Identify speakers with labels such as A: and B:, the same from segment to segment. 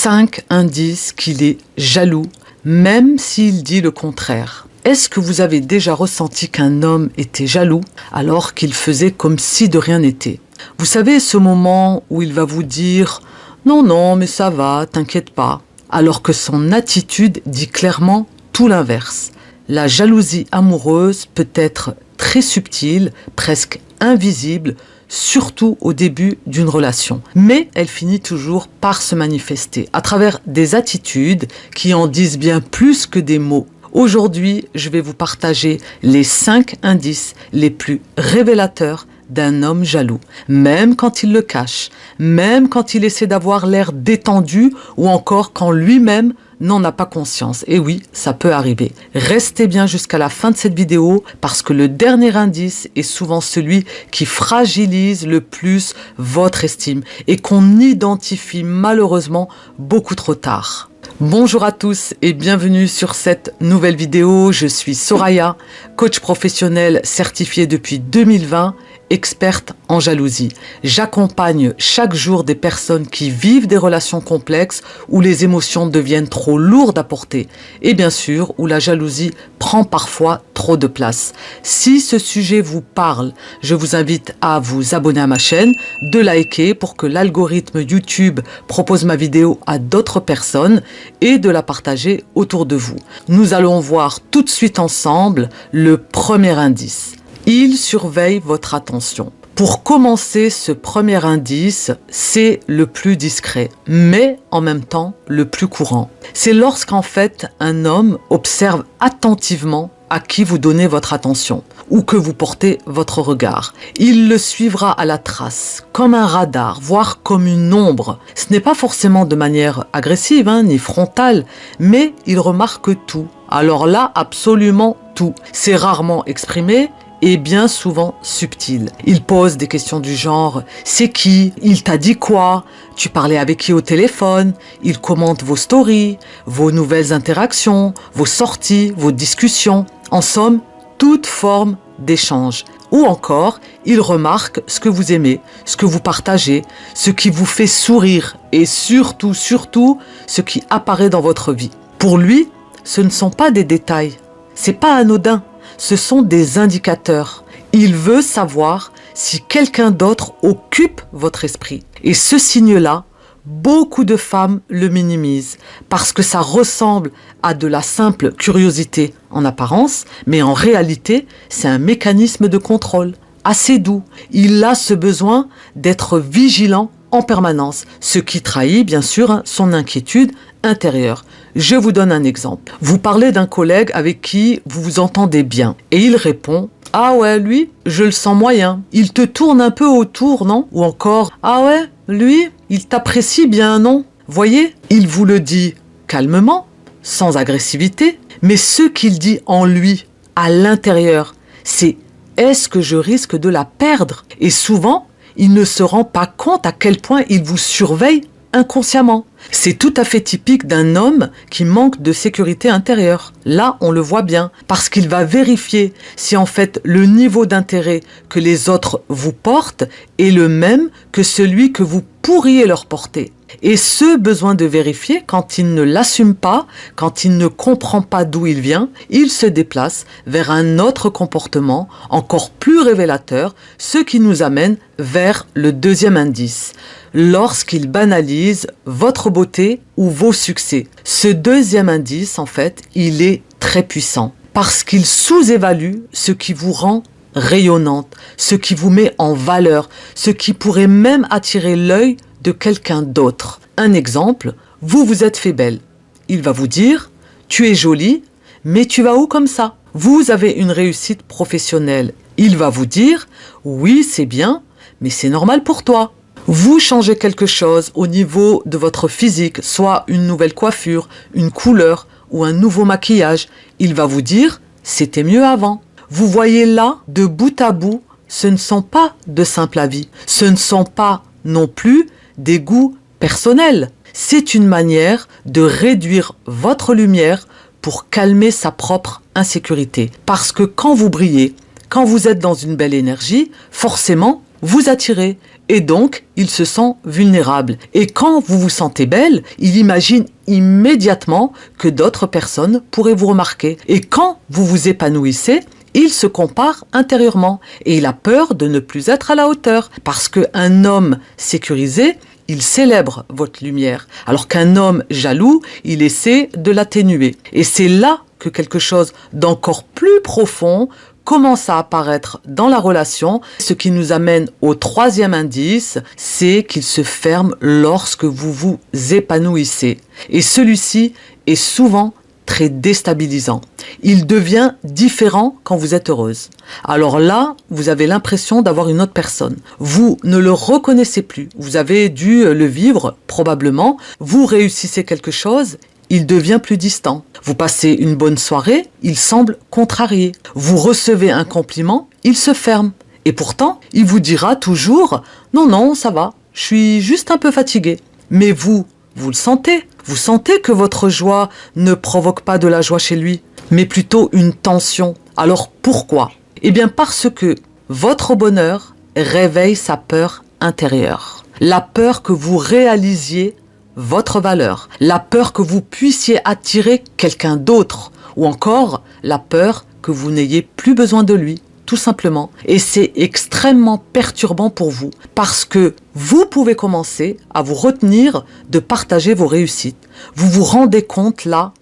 A: 5 indices qu'il est jaloux, même s'il dit le contraire. Est-ce que vous avez déjà ressenti qu'un homme était jaloux alors qu'il faisait comme si de rien n'était? Vous savez, ce moment où il va vous dire « Non, non, mais ça va, t'inquiète pas », alors que son attitude dit clairement tout l'inverse. La jalousie amoureuse peut être très subtile, presque invisible, surtout au début d'une relation. Mais elle finit toujours par se manifester à travers des attitudes qui en disent bien plus que des mots. Aujourd'hui, je vais vous partager les 5 indices les plus révélateurs d'un homme jaloux, même quand il le cache, même quand il essaie d'avoir l'air détendu ou encore quand lui-même n'en a pas conscience. Et oui, ça peut arriver. Restez bien jusqu'à la fin de cette vidéo parce que le dernier indice est souvent celui qui fragilise le plus votre estime et qu'on identifie malheureusement beaucoup trop tard. Bonjour à tous et bienvenue sur cette nouvelle vidéo. Je suis Soraya, coach professionnel certifié depuis 2020, experte en jalousie. J'accompagne chaque jour des personnes qui vivent des relations complexes où les émotions deviennent trop lourdes à porter et bien sûr où la jalousie prend parfois trop de place. Si ce sujet vous parle, je vous invite à vous abonner à ma chaîne, de liker pour que l'algorithme YouTube propose ma vidéo à d'autres personnes et de la partager autour de vous. Nous allons voir tout de suite ensemble le premier indice. Il surveille votre attention. Pour commencer, ce premier indice, c'est le plus discret, mais en même temps le plus courant. C'est lorsqu'en fait un homme observe attentivement à qui vous donnez votre attention ou que vous portez votre regard. Il le suivra à la trace, comme un radar, voire comme une ombre. Ce n'est pas forcément de manière agressive, ni frontale, mais il remarque tout. Alors là, absolument tout. C'est rarement exprimé et bien souvent subtil. Il pose des questions du genre « C'est qui ? Il t'a dit quoi ? Tu parlais avec qui au téléphone ?» Il commente vos stories, vos nouvelles interactions, vos sorties, vos discussions. En somme, toute forme d'échange. Ou encore, il remarque ce que vous aimez, ce que vous partagez, ce qui vous fait sourire et surtout, ce qui apparaît dans votre vie. Pour lui, ce ne sont pas des détails. C'est pas anodin. Ce sont des indicateurs. Il veut savoir si quelqu'un d'autre occupe votre esprit. Et ce signe-là, beaucoup de femmes le minimisent parce que ça ressemble à de la simple curiosité en apparence, mais en réalité, c'est un mécanisme de contrôle assez doux. Il a ce besoin d'être vigilant en permanence, ce qui trahit bien sûr son inquiétude intérieure. Je vous donne un exemple. Vous parlez d'un collègue avec qui vous vous entendez bien et il répond « Ah ouais, lui, je le sens moyen. Il te tourne un peu autour, non ?» Ou encore « Ah ouais, lui, il t'apprécie bien, non ?» Voyez, il vous le dit calmement, sans agressivité, mais ce qu'il dit en lui, à l'intérieur, c'est « Est-ce que je risque de la perdre ?» Et souvent, il ne se rend pas compte à quel point il vous surveille inconsciemment. C'est tout à fait typique d'un homme qui manque de sécurité intérieure. Là, on le voit bien, parce qu'il va vérifier si en fait le niveau d'intérêt que les autres vous portent est le même que celui que vous pourriez leur porter. Et ce besoin de vérifier, quand il ne l'assume pas, quand il ne comprend pas d'où il vient, il se déplace vers un autre comportement encore plus révélateur, ce qui nous amène vers le deuxième indice. Lorsqu'il banalise votre beauté ou vos succès. Ce deuxième indice, en fait, il est très puissant parce qu'il sous-évalue ce qui vous rend rayonnante, ce qui vous met en valeur, ce qui pourrait même attirer l'œil de quelqu'un d'autre. Un exemple, vous êtes fait belle. Il va vous dire « Tu es jolie, mais tu vas où comme ça ?» Vous avez une réussite professionnelle. Il va vous dire « Oui, c'est bien, mais c'est normal pour toi. » Vous changez quelque chose au niveau de votre physique, soit une nouvelle coiffure, une couleur ou un nouveau maquillage. Il va vous dire « C'était mieux avant. » Vous voyez là, de bout à bout, ce ne sont pas de simples avis. Ce ne sont pas non plus des goûts personnels. C'est une manière de réduire votre lumière pour calmer sa propre insécurité. Parce que quand vous brillez, quand vous êtes dans une belle énergie, forcément, vous attirez. Et donc, il se sent vulnérable. Et quand vous vous sentez belle, il imagine immédiatement que d'autres personnes pourraient vous remarquer. Et quand vous vous épanouissez, il se compare intérieurement et il a peur de ne plus être à la hauteur. Parce qu'un homme sécurisé, il célèbre votre lumière. Alors qu'un homme jaloux, il essaie de l'atténuer. Et c'est là que quelque chose d'encore plus profond commence à apparaître dans la relation. Ce qui nous amène au troisième indice, c'est qu'il se ferme lorsque vous vous épanouissez. Et celui-ci est souvent très déstabilisant. Il devient différent quand vous êtes heureuse. Alors là, vous avez l'impression d'avoir une autre personne. Vous ne le reconnaissez plus. Vous avez dû le vivre, probablement. Vous réussissez quelque chose, il devient plus distant. Vous passez une bonne soirée, il semble contrarié. Vous recevez un compliment, il se ferme. Et pourtant, il vous dira toujours « Non, non, ça va, je suis juste un peu fatigué. » Mais vous le sentez. Vous sentez que votre joie ne provoque pas de la joie chez lui, mais plutôt une tension. Alors pourquoi ? Eh bien parce que votre bonheur réveille sa peur intérieure. La peur que vous réalisiez votre valeur. La peur que vous puissiez attirer quelqu'un d'autre. Ou encore la peur que vous n'ayez plus besoin de lui. Tout simplement. Et c'est extrêmement perturbant pour vous parce que vous pouvez commencer à vous retenir de partager vos réussites. Vous vous rendez compte là,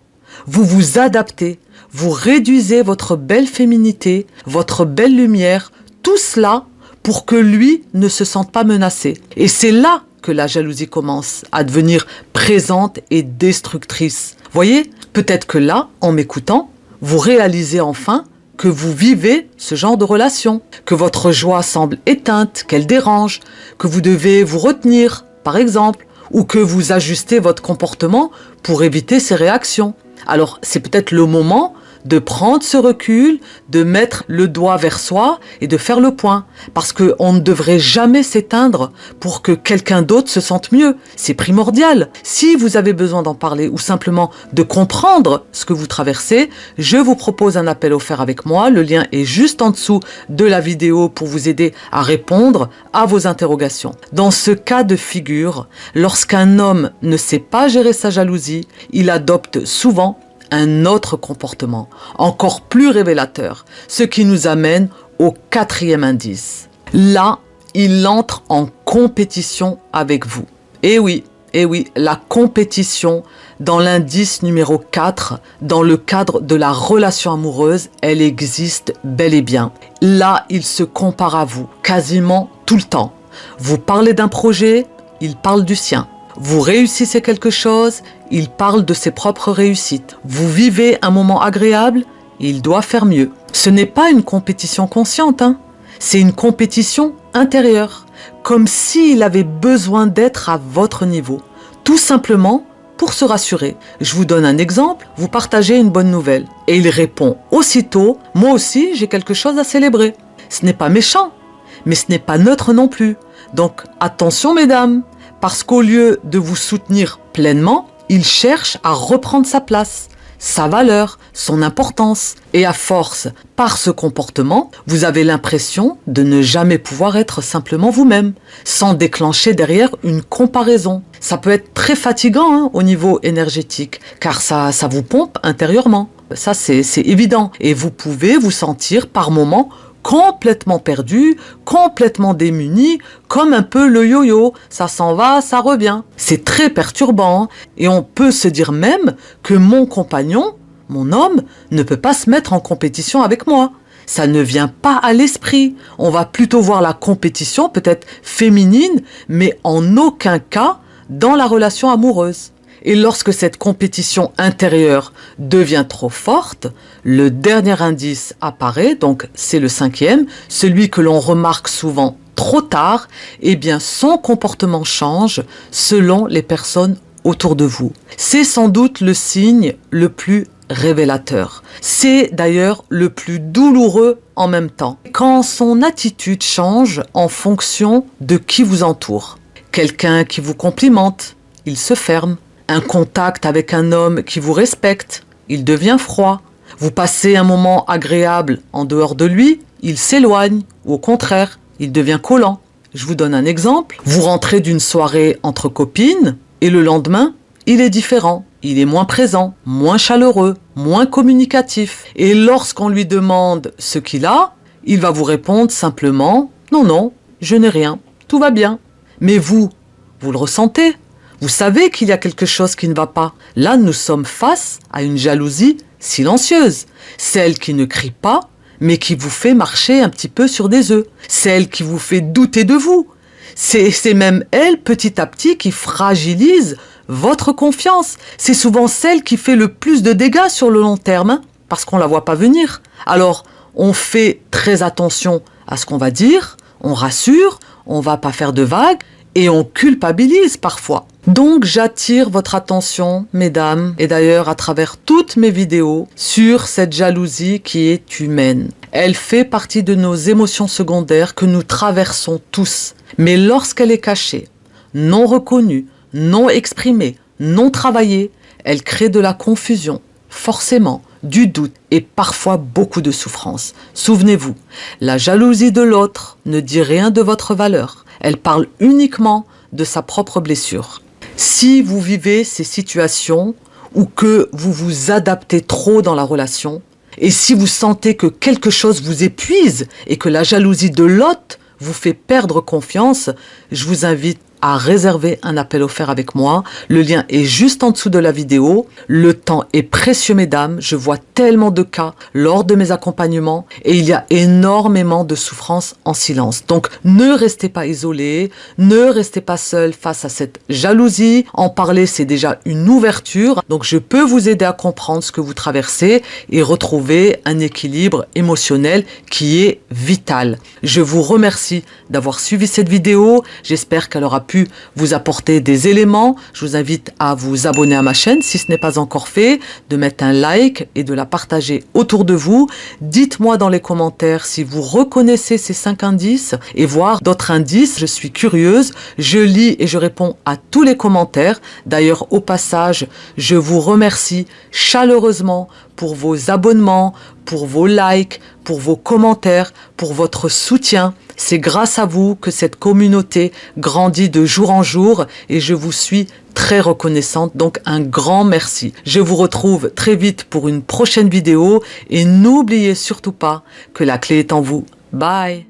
A: vous vous adaptez, vous réduisez votre belle féminité, votre belle lumière, tout cela pour que lui ne se sente pas menacé. Et c'est là que la jalousie commence à devenir présente et destructrice. Voyez, peut-être que là, en m'écoutant, vous réalisez enfin que vous vivez ce genre de relation, que votre joie semble éteinte, qu'elle dérange, que vous devez vous retenir, par exemple, ou que vous ajustez votre comportement pour éviter ces réactions. Alors, c'est peut-être le moment de prendre ce recul, de mettre le doigt vers soi et de faire le point. Parce qu'on ne devrait jamais s'éteindre pour que quelqu'un d'autre se sente mieux. C'est primordial. Si vous avez besoin d'en parler ou simplement de comprendre ce que vous traversez, je vous propose un appel offert avec moi. Le lien est juste en dessous de la vidéo pour vous aider à répondre à vos interrogations. Dans ce cas de figure, lorsqu'un homme ne sait pas gérer sa jalousie, il adopte souvent un autre comportement, encore plus révélateur, ce qui nous amène au quatrième indice. Là, il entre en compétition avec vous. Et oui, la compétition dans l'indice numéro 4, dans le cadre de la relation amoureuse, elle existe bel et bien. Là, il se compare à vous, quasiment tout le temps. Vous parlez d'un projet, il parle du sien. Vous réussissez quelque chose, il parle de ses propres réussites. Vous vivez un moment agréable, il doit faire mieux. Ce n'est pas une compétition consciente, c'est une compétition intérieure, comme s'il avait besoin d'être à votre niveau, tout simplement pour se rassurer. Je vous donne un exemple, vous partagez une bonne nouvelle et il répond aussitôt « Moi aussi, j'ai quelque chose à célébrer ». Ce n'est pas méchant, mais ce n'est pas neutre non plus. Donc attention mesdames, parce qu'au lieu de vous soutenir pleinement, il cherche à reprendre sa place, sa valeur, son importance. Et à force, par ce comportement, vous avez l'impression de ne jamais pouvoir être simplement vous-même, sans déclencher derrière une comparaison. Ça peut être très fatigant au niveau énergétique, car ça vous pompe intérieurement. Ça, c'est évident. Et vous pouvez vous sentir par moments complètement perdu, complètement démuni, comme un peu le yo-yo, ça s'en va, ça revient. C'est très perturbant et on peut se dire même que mon compagnon, mon homme, ne peut pas se mettre en compétition avec moi. Ça ne vient pas à l'esprit. On va plutôt voir la compétition peut-être féminine, mais en aucun cas dans la relation amoureuse. Et lorsque cette compétition intérieure devient trop forte, le dernier indice apparaît, donc c'est le 5e, celui que l'on remarque souvent trop tard, eh bien son comportement change selon les personnes autour de vous. C'est sans doute le signe le plus révélateur. C'est d'ailleurs le plus douloureux en même temps, quand son attitude change en fonction de qui vous entoure. Quelqu'un qui vous complimente, il se ferme. Un contact avec un homme qui vous respecte, il devient froid. Vous passez un moment agréable en dehors de lui, il s'éloigne, ou au contraire, il devient collant. Je vous donne un exemple. Vous rentrez d'une soirée entre copines et le lendemain, il est différent. Il est moins présent, moins chaleureux, moins communicatif. Et lorsqu'on lui demande ce qu'il a, il va vous répondre simplement « Non, non, je n'ai rien, tout va bien ». Mais vous le ressentez. Vous savez qu'il y a quelque chose qui ne va pas. Là, nous sommes face à une jalousie silencieuse. Celle qui ne crie pas, mais qui vous fait marcher un petit peu sur des œufs. Celle qui vous fait douter de vous. C'est même elle, petit à petit, qui fragilise votre confiance. C'est souvent celle qui fait le plus de dégâts sur le long terme, hein, parce qu'on ne la voit pas venir. Alors, on fait très attention à ce qu'on va dire, on rassure, on ne va pas faire de vagues, et on culpabilise parfois. Donc j'attire votre attention, mesdames, et d'ailleurs à travers toutes mes vidéos, sur cette jalousie qui est humaine. Elle fait partie de nos émotions secondaires que nous traversons tous. Mais lorsqu'elle est cachée, non reconnue, non exprimée, non travaillée, elle crée de la confusion, forcément, du doute et parfois beaucoup de souffrance. Souvenez-vous, la jalousie de l'autre ne dit rien de votre valeur. Elle parle uniquement de sa propre blessure. Si vous vivez ces situations ou que vous vous adaptez trop dans la relation, et si vous sentez que quelque chose vous épuise et que la jalousie de l'autre vous fait perdre confiance, je vous invite à réserver un appel offert avec moi. Le lien est juste en dessous de la vidéo. Le temps est précieux, mesdames. Je vois tellement de cas lors de mes accompagnements et il y a énormément de souffrance en silence. Donc, ne restez pas isolés, ne restez pas seuls face à cette jalousie. En parler, c'est déjà une ouverture. Donc, je peux vous aider à comprendre ce que vous traversez et retrouver un équilibre émotionnel qui est vital. Je vous remercie d'avoir suivi cette vidéo. J'espère qu'elle aura pu vous apporter des éléments. Je vous invite à vous abonner à ma chaîne si ce n'est pas encore fait, de mettre un like et de la partager autour de vous. Dites-moi dans les commentaires si vous reconnaissez ces 5 indices et voir d'autres indices. Je suis curieuse, je lis et je réponds à tous les commentaires. D'ailleurs, au passage, je vous remercie chaleureusement pour vos abonnements, pour vos likes, pour vos commentaires, pour votre soutien. C'est grâce à vous que cette communauté grandit de jour en jour et je vous suis très reconnaissante. Donc un grand merci. Je vous retrouve très vite pour une prochaine vidéo et n'oubliez surtout pas que la clé est en vous. Bye!